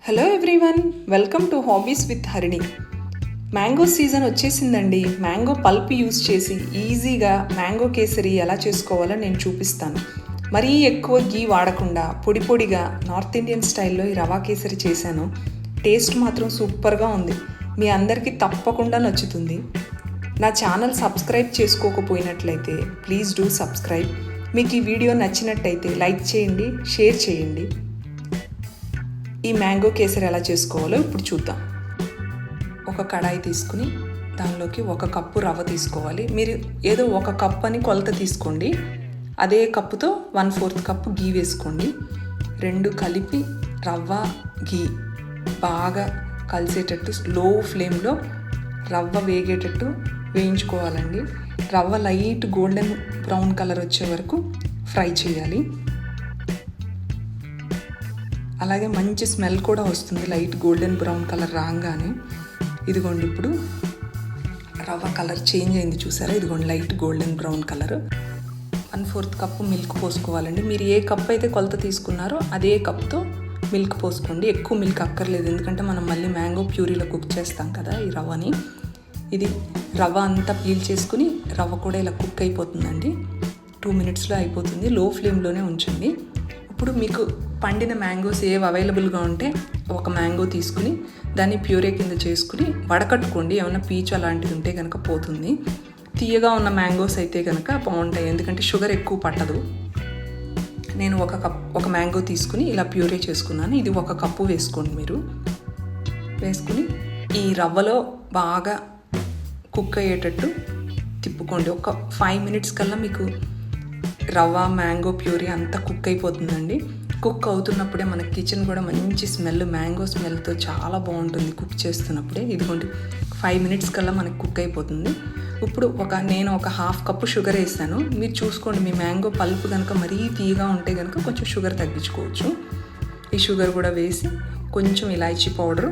Hello everyone, welcome to hobbies with Harini. Mango season వచ్చేసిందండి. Mango pulp use చేసి ఈజీగా mango kesari ఎలా చేసుకోవాలో నేను చూపిస్తాను. మరీ ఎక్కువ గీ వాడకుండా పొడి పొడిగా నార్త్ ఇండియన్ స్టైల్లో ఈ రవా కేసరి చేశాను. టేస్ట్ మాత్రం సూపర్గా ఉంది. మీ అందరికీ తప్పకుండా నచ్చుతుంది. నా ఛానల్ సబ్స్క్రైబ్ చేసుకోకపోయినట్లయితే ప్లీజ్ డూ సబ్స్క్రైబ్. మీకు ఈ వీడియో నచ్చినట్టయితే లైక్ చేయండి, షేర్ చేయండి. ఈ మ్యాంగో కేసరి ఎలా చేసుకోవాలో ఇప్పుడు చూద్దాం. ఒక కడాయి తీసుకుని దానిలోకి 1 కప్పు రవ్వ తీసుకోవాలి. మీరు ఏదో 1 కప్ అని కొలత తీసుకోండి. అదే కప్పుతో 1/4 కప్పు గీ వేసుకోండి. 2 కలిపి రవ్వ గీ బాగా కలిసేటట్టు లో ఫ్లేమ్లో రవ్వ వేగేటట్టు వేయించుకోవాలండి. రవ్వ లైట్ గోల్డెన్ బ్రౌన్ కలర్ వచ్చే వరకు ఫ్రై చేయాలి. అలాగే మంచి స్మెల్ కూడా వస్తుంది లైట్ గోల్డెన్ బ్రౌన్ కలర్ రాగానే. ఇదిగోండి, ఇప్పుడు రవ్వ కలర్ చేంజ్ అయింది చూసారా? ఇదిగోండి light golden brown colour. 1/4 cup milk పోసుకోవాలండి. మీరు ఏ కప్ అయితే కొలత తీసుకున్నారో అదే కప్తో మిల్క్ పోసుకోండి. ఎక్కువ మిల్క్ అక్కర్లేదు, ఎందుకంటే మనం మళ్ళీ మ్యాంగో ప్యూరీలో కుక్ చేస్తాం కదా ఈ రవ్వని. ఇది రవ్వ అంతా పీల్ చేసుకుని రవ్వ కూడా ఇలా కుక్ అయిపోతుందండి. 2 మినిట్స్లో అయిపోతుంది. లో ఫ్లేమ్లోనే ఉంచండి. ఇప్పుడు మీకు పండిన మ్యాంగోస్ ఏవి అవైలబుల్గా ఉంటే 1 మ్యాంగో తీసుకుని దాన్ని ప్యూరే కింద చేసుకుని వడకట్టుకోండి. ఏమైనా పీచు అలాంటిది ఉంటే కనుక పోతుంది. తీయగా ఉన్న మ్యాంగోస్ అయితే కనుక బాగుంటాయి, ఎందుకంటే షుగర్ ఎక్కువ పట్టదు. నేను 1 మ్యాంగో తీసుకుని ఇలా ప్యూరే చేసుకున్నాను. ఇది 1 కప్పు వేసుకోండి. మీరు వేసుకుని ఈ రవ్వలో బాగా కుక్ అయ్యేటట్టు తిప్పుకోండి. ఒక 5 మినిట్స్ కల్లా మీకు రవ్వ మ్యాంగో ప్యూరీ అంతా కుక్ అయిపోతుందండి. కుక్ అవుతున్నప్పుడే మన కిచెన్ కూడా మంచి స్మెల్, మ్యాంగో స్మెల్తో చాలా బాగుంటుంది కుక్ చేస్తున్నప్పుడే. ఇదిగోండి 5 మినిట్స్ కల్లా మనకి కుక్ అయిపోతుంది. ఇప్పుడు నేను ఒక 1/2 కప్పు షుగర్ వేసాను. మీరు చూసుకోండి, మీ మ్యాంగో పల్ప్ కనుక మరీ తీయగా ఉంటే కనుక కొంచెం షుగర్ తగ్గించుకోవచ్చు. ఈ షుగర్ కూడా వేసి కొంచెం ఇలాచీ పౌడరు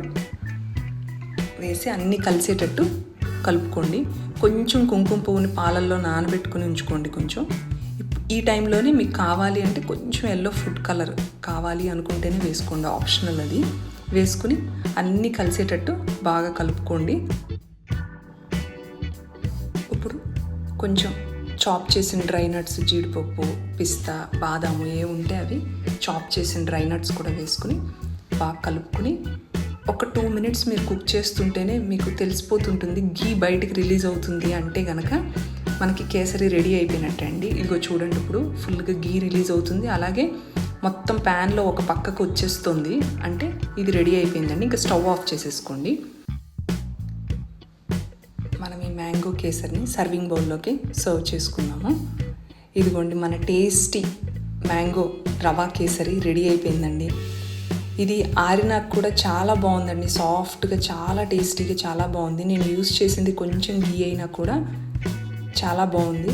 వేసి అన్నీ కలిసేటట్టు కలుపుకోండి. కొంచెం కుంకుమ పువ్వుని పాలల్లో నానబెట్టుకుని ఉంచుకోండి. కొంచెం ఈ టైంలోనే మీకు కావాలి అంటే కొంచెం ఎల్లో ఫుడ్ కలర్ కావాలి అనుకుంటేనే వేసుకోండి, ఆప్షనల్ అది. వేసుకుని అన్నీ కలిసేటట్టు బాగా కలుపుకోండి. ఇప్పుడు కొంచెం చాప్ చేసిన డ్రై నట్స్, జీడిపప్పు, పిస్తా, బాదాము ఏ ఉంటే అవి చాప్ చేసిన డ్రై నట్స్ కూడా వేసుకుని బాగా కలుపుకుని ఒక 2 మినిట్స్ మీరు కుక్ చేస్తుంటేనే మీకు తెలిసిపోతుంటుంది గీ బయటికి రిలీజ్ అవుతుంది అంటే కనుక మనకి కేసరి రెడీ అయిపోయినట్టే అండి. ఇదిగో చూడండి, ఇప్పుడు ఫుల్గా గీ రిలీజ్ అవుతుంది. అలాగే మొత్తం ప్యాన్లో ఒక పక్కకు వచ్చేస్తుంది అంటే ఇది రెడీ అయిపోయిందండి. ఇంకా స్టవ్ ఆఫ్ చేసేసుకోండి. మనం ఈ మ్యాంగో కేసరిని సర్వింగ్ బౌల్లోకి సర్వ్ చేసుకున్నాము. ఇదిగోండి, మన tasty mango rava kesari ready అయిపోయిందండి. ఇది ఆరినాకు కూడా చాలా బాగుందండి. సాఫ్ట్గా, చాలా టేస్టీగా, చాలా బాగుంది. నేను యూస్ చేసింది కొంచెం గీ అయినా కూడా చాలా బాగుంది.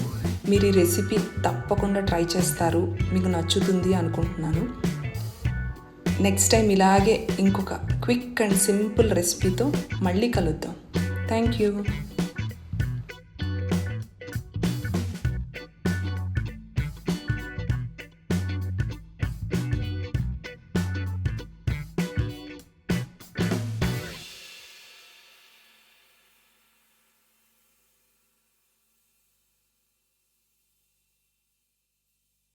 మీరు ఈ రెసిపీ తప్పకుండా ట్రై చేస్తారు, మీకు నచ్చుతుంది అనుకుంటున్నాను. నెక్స్ట్ టైం ఇలాగే ఇంకొక క్విక్ అండ్ సింపుల్ రెసిపీతో మళ్ళీ కలుద్దాం. Thank you.